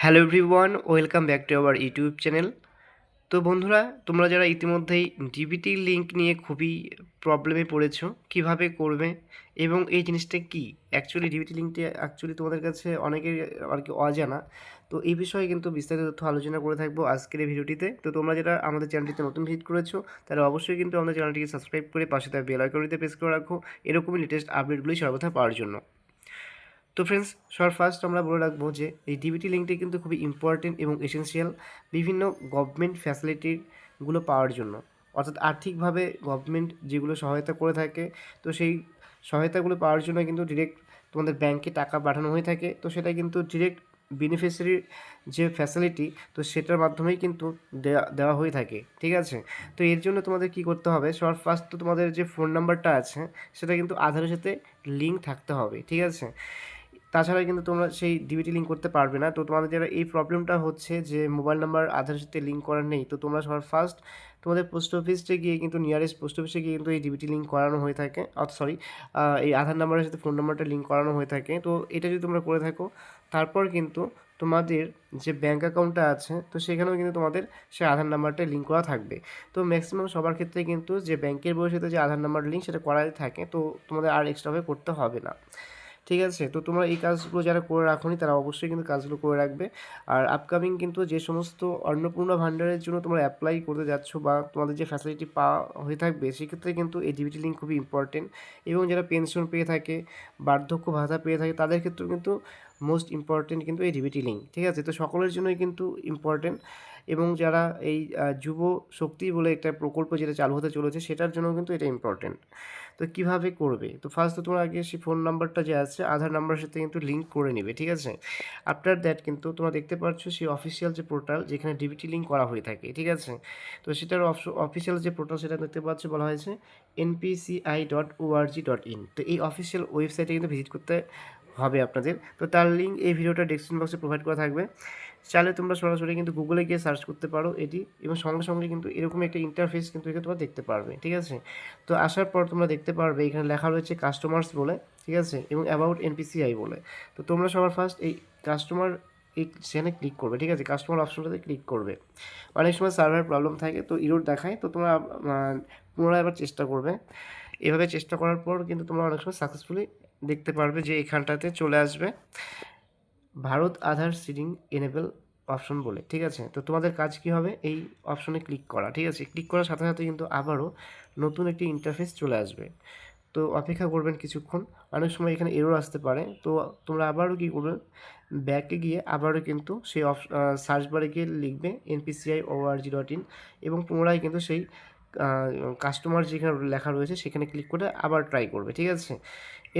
Hello everyone, welcome back to our YouTube channel. তো বন্ধুরা, তোমরা যারা ইতিমধ্যেই ডিবিটি লিঙ্ক নিয়ে খুবই প্রবলেমে পড়েছো, কিভাবে করবে এবং এই জিনিসটা কি অ্যাকচুয়ালি ডিবিটি লিঙ্কটি অ্যাকচুয়ালি তোমাদের কাছে অনেকের আর কি অজানা। তো এই বিষয়ে কিন্তু বিস্তারিত তথ্য আলোচনা করে থাকবো আজকের এই ভিডিওটিতে। তো তোমরা যারা আমাদের চ্যানেলটিতে নতুন ভিজিট করেছো তারা অবশ্যই কিন্তু আমাদের চ্যানেলটিকে সাবস্ক্রাইব করে পাশে থাকা বেল আইকনটিতে প্রেস করে রাখো এরকমই লেটেস্ট আপডেটগুলি সর্বদা পাওয়ার জন্য। তো ফ্রেন্ডস, সবার ফার্স্ট আমরা বলে রাখবো যে এই ডিবিটি লিঙ্কটি কিন্তু খুবই ইম্পর্টেন্ট এবং এসেনশিয়াল বিভিন্ন গভর্নমেন্ট ফ্যাসিলিটিগুলো পাওয়ার জন্য। অর্থাৎ আর্থিকভাবে গভর্নমেন্ট যেগুলো সহায়তা করে থাকে, তো সেই সহায়তাগুলো পাওয়ার জন্য কিন্তু ডিরেক্ট তোমাদের ব্যাংকে টাকা পাঠানো হয়ে থাকে। তো সেটা কিন্তু ডিরেক্ট বেনিফিশিয়ারির যে ফ্যাসিলিটি, তো সেটার মাধ্যমেই কিন্তু দেওয়া হয়ে থাকে। ঠিক আছে, তো এর জন্য তোমাদের কি করতে হবে, সবার ফার্স্ট তো তোমাদের যে ফোন নাম্বারটা আছে সেটা কিন্তু আধারের সাথে লিঙ্ক থাকতে হবে। ঠিক আছে, তাছাড়া কিন্তু তোমরা সেই ডিবিটি লিঙ্ক করতে পারবে না। তো তোমাদের যারা এই প্রবলেমটা হচ্ছে যে মোবাইল নাম্বার আধারের সাথে লিঙ্ক করা নেই, তো তোমরা সবার ফার্স্ট তোমাদের পোস্ট অফিসে গিয়ে কিন্তু নিয়ারেস্ট পোস্ট অফিসে গিয়ে কিন্তু এই ডিবিটি লিঙ্ক করানো হয়ে থাকে, সরি, এই আধার নাম্বারের সাথে ফোন নাম্বারটা লিঙ্ক করানো হয়ে থাকে। তো এটা যদি তোমরা করে থাকো, তারপর কিন্তু তোমাদের যে ব্যাঙ্ক অ্যাকাউন্টটা আছে তো সেখানেও কিন্তু তোমাদের সেই আধার নাম্বারটা লিঙ্ক করা থাকবে। তো ম্যাক্সিমাম সবার ক্ষেত্রে কিন্তু যে ব্যাংকের বইয়ের সাথে যে আধার নাম্বার লিঙ্ক সেটা করাই থাকে, তো তোমাদের আর এক্সট্রাভাবে করতে হবে না। ঠিক আছে, তো তোমরা এই কাজগুলো যারা করে রাখোনি তারা অবশ্যই কিন্তু কাজগুলো করে রাখবে। আর আপকামিং কিন্তু যে সমস্ত অন্নপূর্ণা ভাণ্ডারের জন্য তোমরা অ্যাপ্লাই করতে যাচ্ছ বা তোমাদের যে ফ্যাসিলিটি পাওয়া হয়ে থাকবে, সেক্ষেত্রে কিন্তু এই ডিবিটি লিঙ্ক খুবই ইম্পর্টেন্ট। এবং যারা পেনশন পেয়ে থাকে, বার্ধক্য ভাতা পেয়ে থাকে, তাদের ক্ষেত্রেও কিন্তু মোস্ট ইম্পর্টেন্ট কিন্তু এই ডিবিটি লিঙ্ক। ঠিক আছে, তো সকলের জন্যই কিন্তু ইম্পর্টেন্ট। এবং যারা এই যুব শক্তি বলে একটা প্রকল্প যেটা চালু হতে চলেছে, সেটার জন্য কিন্তু এটা ইম্পর্টেন্ট। তো কিভাবে করবে, তো ফার্স্ট তো তোমরা আগে সেই ফোন নাম্বারটা যে আছে আধার নাম্বারের সাথে কিন্তু লিঙ্ক করে নেবে। ঠিক আছে, আফটার দ্যাট কিন্তু তোমরা দেখতে পাচ্ছ সেই অফিসিয়াল যে পোর্টাল যেখানে ডিবিটি লিঙ্ক করা হয়ে থাকে। ঠিক আছে, তো সেটার অফিসিয়াল যে পোর্টাল সেটা দেখতে পাচ্ছ, বলা হয়েছে npci.org.in। তো এই অফিসিয়াল ওয়েবসাইটে কিন্তু ভিজিট করতে হবে আপনাদের। তো তার লিঙ্ক এই ভিডিওটা ডেসক্রিপশন বক্সে প্রোভাইড করা থাকবে। চাইলে তোমরা সরাসরি কিন্তু গুগলে গিয়ে সার্চ করতে পারো এটি, এবং সঙ্গে সঙ্গে কিন্তু এরকম একটা ইন্টারফেস কিন্তু এখানে তোমরা দেখতে পারবে। ঠিক আছে, তো আসার পর তোমরা দেখতে পারবে এখানে লেখা রয়েছে কাস্টমার্স বলে। ঠিক আছে, এবং অ্যাবাউট এনপিসিআই বলে। তো তোমরা সবার ফার্স্ট এই কাস্টমার এই সেখানে ক্লিক করবে। ঠিক আছে, কাস্টমার অপশনটাতে ক্লিক করবে। অনেক সময় সার্ভার প্রবলেম থাকে, তো ইরোর দেখায়, তো তোমরা পুনরায় আবার চেষ্টা করবে। এভাবে চেষ্টা করার পর কিন্তু তোমরা অনেক সময় সাকসেসফুলি দেখতে পারবে যে এখানটাতে চলে আসবে ভারত আধার সিডিং এনেবল অপশন বলে। ঠিক আছে, তো তোমাদের কাজ কি হবে, এই অপশনে ক্লিক করা। ঠিক আছে, ক্লিক করার সাথে সাথে কিন্তু আবারও নতুন একটি ইন্টারফেস চলে আসবে। তো অপেক্ষা করবেন কিছুক্ষণ, অনেক সময় এখানে এরর আসতে পারে। তো তোমরা আবারও কী করবেন, ব্যাকে গিয়ে আবারও কিন্তু সেই সার্চ বারে গিয়ে লিখবে npci.org.in এবং পুনরায় কিন্তু সেই কাস্টমার যেখানে লেখা রয়েছে সেখানে ক্লিক করে আবার ট্রাই করবে। ঠিক আছে,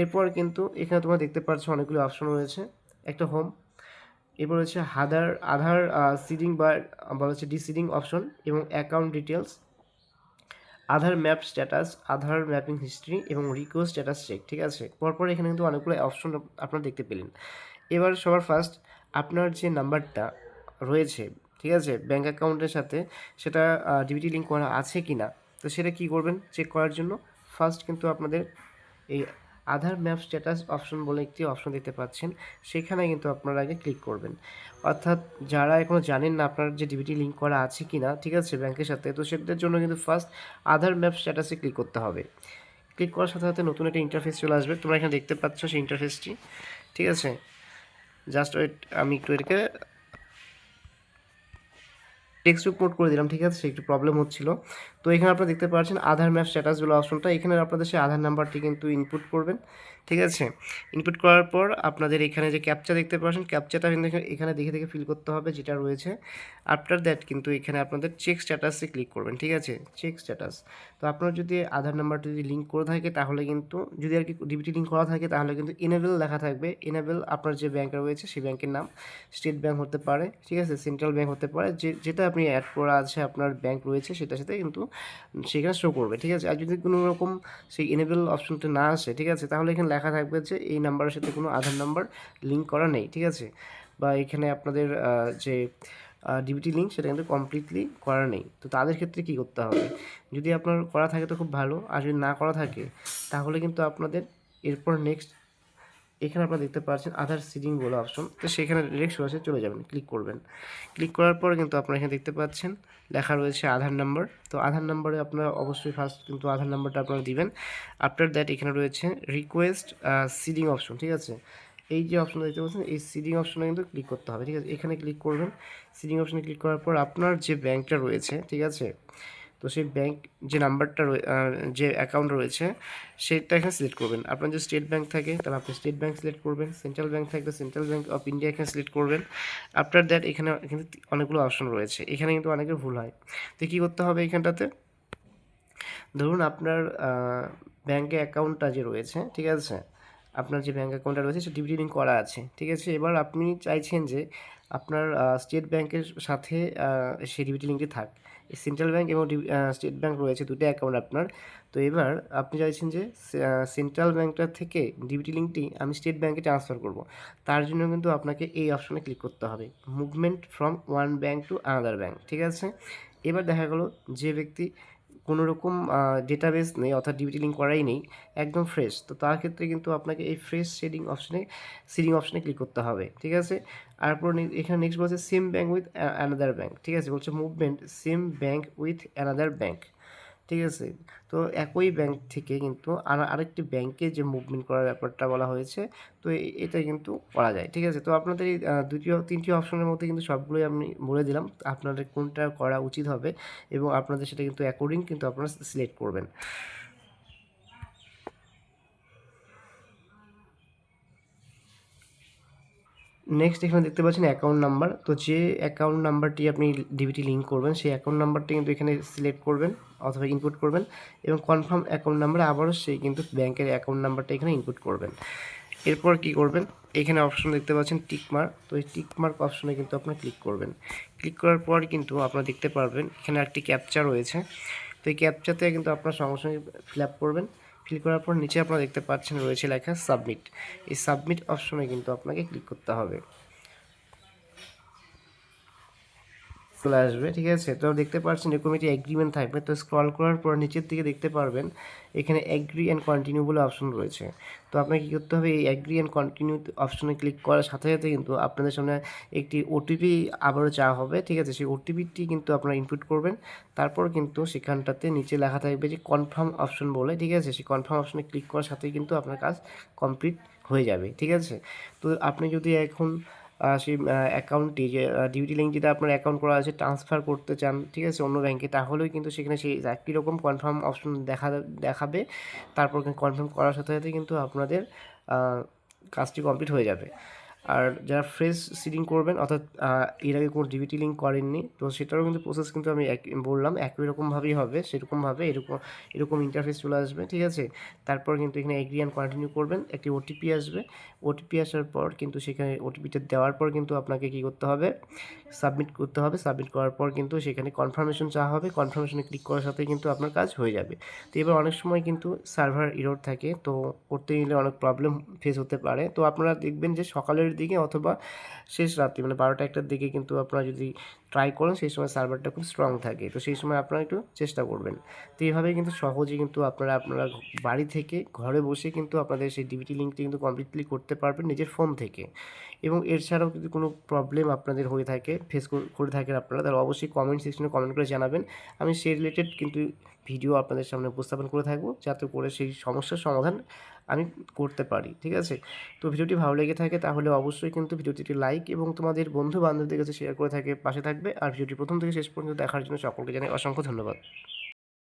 এরপর কিন্তু এখানে তোমরা দেখতে পাচ্ছ অনেকগুলো অপশন রয়েছে। একটা হোম, এরপর হচ্ছে আধার সিডিং বা বলা হচ্ছে ডিসিডিং অপশন এবং অ্যাকাউন্ট ডিটেলস, আধার ম্যাপ স্ট্যাটাস, আধার ম্যাপিং হিস্ট্রি এবং রিকোয়েস্ট স্ট্যাটাস চেক। ঠিক আছে, পরপর এখানে কিন্তু অনেকগুলো অপশন আপনারা দেখতে পেলেন। এবার সবার ফার্স্ট আপনার যে নাম্বারটা রয়েছে, ঠিক আছে, ব্যাঙ্ক অ্যাকাউন্টের সাথে সেটা ডিবিটি লিঙ্ক করা আছে কি না, তো সেটা কী করবেন চেক করার জন্য ফার্স্ট কিন্তু আপনাদের এই আধার ম্যাপ স্ট্যাটাস অপশন বলে একটি অপশন দেখতে পাচ্ছেন, সেখানে কিন্তু আপনারা আগে ক্লিক করবেন। অর্থাৎ যারা এখনও জানেন না আপনার যে ডিবিটি লিঙ্ক করা আছে কি না, ঠিক আছে, ব্যাংকের সাথে, তো সেটার জন্য কিন্তু ফার্স্ট আধার ম্যাপ স্ট্যাটাসে ক্লিক করতে হবে। ক্লিক করার সাথে সাথে নতুন একটা ইন্টারফেস চলে আসবে, তোমরা এখানে দেখতে পাচ্ছ সেই ইন্টারফেসটি। ঠিক আছে, জাস্ট ওয়েট, আমি একটু এটাকে টেক্সট মোড করে দিলাম। ঠিক আছে, একটু প্রবলেম হচ্ছিল। তো এখানে আপনারা দেখতে পাচ্ছেন আধার ম্যাপ স্ট্যাটাস বলে অপশনটা, এখানে আপনাদের সেই আধার নাম্বারটি কিন্তু ইনপুট করবেন। ঠিক আছে, ইনপুট করার পর আপনাদের এখানে যে ক্যাপচা দেখতে পাচ্ছেন, ক্যাপচাটা কিন্তু এখানে দেখে দেখে ফিল করতে হবে যেটা রয়েছে। আফটার দ্যাট কিন্তু এখানে আপনাদের চেক স্ট্যাটাসে ক্লিক করবেন। ঠিক আছে, চেক স্ট্যাটাস, তো আপনার যদি আধার নাম্বারটি যদি লিঙ্ক করে থাকে তাহলে কিন্তু, যদি আর কি ডিবিটি লিঙ্ক করা থাকে তাহলে কিন্তু এনেবেল লেখা থাকবে। এনেবেল আপনার যে ব্যাংক রয়েছে সেই ব্যাংকের নাম, স্টেট ব্যাংক হতে পারে, ঠিক আছে, সেন্ট্রাল ব্যাংক হতে পারে, যেটা আপনি অ্যাড করা আছে আপনার ব্যাংক রয়েছে সেটার সাথে কিন্তু সেখানে শো করবে। ঠিক আছে, আর যদি কোনো রকম সেই এনেবল অপশনটা না আসে, ঠিক আছে, তাহলে এখানে লেখা থাকবে যে এই নাম্বারের সাথে কোনো আধার নাম্বার লিঙ্ক করা নেই। ঠিক আছে, বা এখানে আপনাদের যে ডিবিটি লিঙ্ক সেটা কিন্তু কমপ্লিটলি করা নেই। তো তাদের ক্ষেত্রে কী করতে হবে, যদি আপনার করা থাকে তো খুব ভালো, আর যদি না করা থাকে তাহলে কিন্তু আপনাদের এরপর নেক্সট এখানে আপনারা দেখতে পাচ্ছেন আধার সিডিং বলে অপশন, তো সেখানে ডিরেক্ট সরাসরি চলে যাবেন, ক্লিক করবেন। ক্লিক করার পর কিন্তু আপনারা এখানে দেখতে পাচ্ছেন লেখা রয়েছে আধার নাম্বার। তো আধার নাম্বারে আপনারা অবশ্যই ফার্স্ট কিন্তু আধার নাম্বারটা আপনারা দিবেন। আফটার দ্যাট এখানে রয়েছে রিকোয়েস্ট সিডিং অপশন, ঠিক আছে। এই যে অপশনটা দেখতে পাচ্ছেন এই সিডিং অপশনে কিন্তু ক্লিক করতে হবে, ঠিক আছে। এখানে ক্লিক করবেন। সিডিং অপশনে ক্লিক করার পর আপনার যে ব্যাংকটা রয়েছে, ঠিক আছে, তো সেই ব্যাংক যে নাম্বারটা যে অ্যাকাউন্ট রয়েছে সেটা এখানে সিলেক্ট করবেন। আপনার যদি স্টেট ব্যাংক থাকে তাহলে আপনি স্টেট ব্যাংক সিলেক্ট করবেন, সেন্ট্রাল ব্যাংক থাকলে সেন্ট্রাল ব্যাংক অফ ইন্ডিয়া এখানে সিলেক্ট করবেন। আফটার দ্যাট এখানে কিন্তু অনেকগুলো অপশন রয়েছে, এখানে কিন্তু অনেকের ভুল হয়। তো কী করতে হবে এখানটাতে, ধরুন আপনার ব্যাঙ্কে অ্যাকাউন্টটা যে রয়েছে, ঠিক আছে, আপনার যে ব্যাঙ্ক অ্যাকাউন্টটা রয়েছে সেটা ডিবিটি লিঙ্ক করা আছে, ঠিক আছে। এবার আপনি চাইছেন যে আপনার স্টেট ব্যাংকের সাথে সেই ডিবিটি লিঙ্কটি থাক। সেন্ট্রাল ব্যাংক এবং স্টেট ব্যাংক রয়েছে, দুটো অ্যাকাউন্ট আপনার। তো এবার আপনি চাইছেন যে সেন্ট্রাল ব্যাংকটা থেকে ডিবিটি লিঙ্কটি আমি স্টেট ব্যাংকে ট্রান্সফার করব। তার জন্য কিন্তু আপনাকে এই অপশনে ক্লিক করতে হবে, movement from one bank to another bank, ঠিক আছে। এবার দেখা গেলো যে ব্যক্তি কোনো রকম ডেটাবেস নেই, অর্থাৎ ডিবিটি লিঙ্ক করাই নেই, একদম ফ্রেশ, তো তার ক্ষেত্রে কিন্তু আপনাকে এই ফ্রেশ সিডিং অপশনে ক্লিক করতে হবে, ঠিক আছে। তারপর এখানে নেক্সট বলছে same bank with another bank, ঠিক আছে, বলছে movement same bank with another bank, ঠিক আছে। তো একই ব্যাংক থেকে কিন্তু আরেকটি ব্যাংকে যে মুভমেন্ট করার ব্যাপারটা বলা হয়েছে, তো এটা কিন্তু করা যায়, ঠিক আছে। তো আপনাদের এই তিনটি অপশনের মধ্যে কিন্তু সবগুলোই আমি বলে দিলাম, আপনাদের কোনটা করা উচিত হবে এবং আপনাদের সেটা কিন্তু অ্যাকর্ডিং কিন্তু আপনারা সিলেক্ট করবেন। নেক্সট এখানে দেখতে পাচ্ছেন অ্যাকাউন্ট নাম্বার। তো যে অ্যাকাউন্ট নাম্বারটি আপনি ডিবিটি লিঙ্ক করবেন সেই অ্যাকাউন্ট নাম্বারটি কিন্তু এখানে সিলেক্ট করবেন অথবা ইনপুট করবেন এবং কনফার্ম অ্যাকাউন্ট নাম্বার আবারও সেই কিন্তু ব্যাংকের অ্যাকাউন্ট নাম্বারটা এখানে ইনপুট করবেন। এরপর কি করবেন, এখানে অপশন দেখতে পাচ্ছেন টিকমার্ক, তো এই টিকমার্ক অপশনে কিন্তু আপনার ক্লিক করবেন। ক্লিক করার পর কিন্তু আপনারা দেখতে পারবেন এখানে একটি ক্যাপচা রয়েছে। তো এই ক্যাপচাতে কিন্তু আপনার সঙ্গে সঙ্গে ফিল আপ করবেন। ফিল করার পর নিচে আপনারা দেখতে পাচ্ছেন রয়েছে লেখা সাবমিট। এই সাবমিট অপশনে কিন্তু আপনাকে ক্লিক করতে হবে, চলে আসবে, ঠিক আছে। তো দেখতে পাচ্ছেন এরকম একটি এগ্রিমেন্ট থাকবে। তো স্ক্রল করার পর নিচের দিকে দেখতে পারবেন এখানে এগ্রি অ্যান্ড কন্টিনিউ বলে অপশন রয়েছে। তো আপনাকে কী করতে হবে, এই এগ্রি অ্যান্ড কন্টিনিউ অপশনে ক্লিক করার সাথে সাথে কিন্তু আপনাদের সামনে একটি ওটিপি আবারও চাওয়া হবে, ঠিক আছে। সেই ওটিপিটি কিন্তু আপনারা ইনপুট করবেন। তারপর কিন্তু সেখানটাতে নিচে লেখা থাকবে যে কনফার্ম অপশন বলে, ঠিক আছে। সেই কনফার্ম অপশনে ক্লিক করার সাথেই কিন্তু আপনার কাজ কমপ্লিট হয়ে যাবে, ঠিক আছে। তো আপনি যদি এখন সেই অ্যাকাউন্টটি যে ডিবিটি লিঙ্ক যেটা আপনার অ্যাকাউন্ট করা আছে ট্রান্সফার করতে চান, ঠিক আছে, অন্য ব্যাংকে, তাহলেও কিন্তু সেখানে সেই একই রকম কনফার্ম অপশন দেখাবে। তারপর কনফার্ম করার সাথে সাথে কিন্তু আপনাদের কাজটি কমপ্লিট হয়ে যাবে। আর যারা ফ্রেশ সিডিং করবেন অর্থাৎ এর আগে কোনো ডিবিটি লিঙ্ক করেননি, তো সেটারও কিন্তু প্রসেস কিন্তু আমি বললাম একই রকমভাবেই হবে, সেরকমভাবে এরকম ইন্টারফেস চলে আসবে, ঠিক আছে। তারপর কিন্তু এখানে এগ্রি অ্যান্ড কন্টিনিউ করবেন, একটি ওটিপি আসবে। ওটিপি আসার পর কিন্তু সেখানে ওটিপিটা দেওয়ার পর কিন্তু আপনাকে কী করতে হবে, সাবমিট করতে হবে। সাবমিট করার পর কিন্তু সেখানে কনফার্মেশন চাওয়া হবে, কনফার্মেশনে ক্লিক করার সাথে কিন্তু আপনার কাজ হয়ে যাবে। তো এবার অনেক সময় কিন্তু সার্ভার এরর থাকে, তো করতে গেলে অনেক প্রবলেম ফেস হতে পারে। তো আপনারা দেখবেন যে সকালের দিকে অথবা শেষ রাত্রি মানে 12টা-1টার দিকে কিন্তু আপনারা যদি ট্রাই করেন সেই সময় সার্ভারটা খুব স্ট্রং থাকে, তো সেই সময় আপনারা একটু চেষ্টা করবেন। তো এইভাবেই কিন্তু সহজেই কিন্তু আপনারা বাড়ি থেকে ঘরে বসে কিন্তু আপনাদের সেই ডিবিটি লিঙ্কটি কিন্তু কমপ্লিটলি করতে পারবেন নিজের ফোন থেকে। এবং এছাড়াও যদি কোনো প্রবলেম আপনাদের হয়ে থাকে, ফেস করে থাকেন আপনারা, তাহলে অবশ্যই কমেন্ট সেকশনে কমেন্ট করে জানাবেন। আমি সেই রিলেটেড কিন্তু ভিডিও আপনাদের সামনে উপস্থাপন করে থাকবো, যাতে করে সেই সমস্যার সমাধান আমি করতে পারি, ঠিক আছে। তো ভিডিওটি ভালো লেগে থাকে তাহলে অবশ্যই কিন্তু ভিডিওটি একটি লাইক এবং তোমাদের বন্ধু বান্ধবদের কাছে শেয়ার করে পাশে থাকবে। আর ভিডিওটি প্রথম থেকে শেষ পর্যন্ত দেখার জন্য সকলকে জানাই অসংখ্য ধন্যবাদ।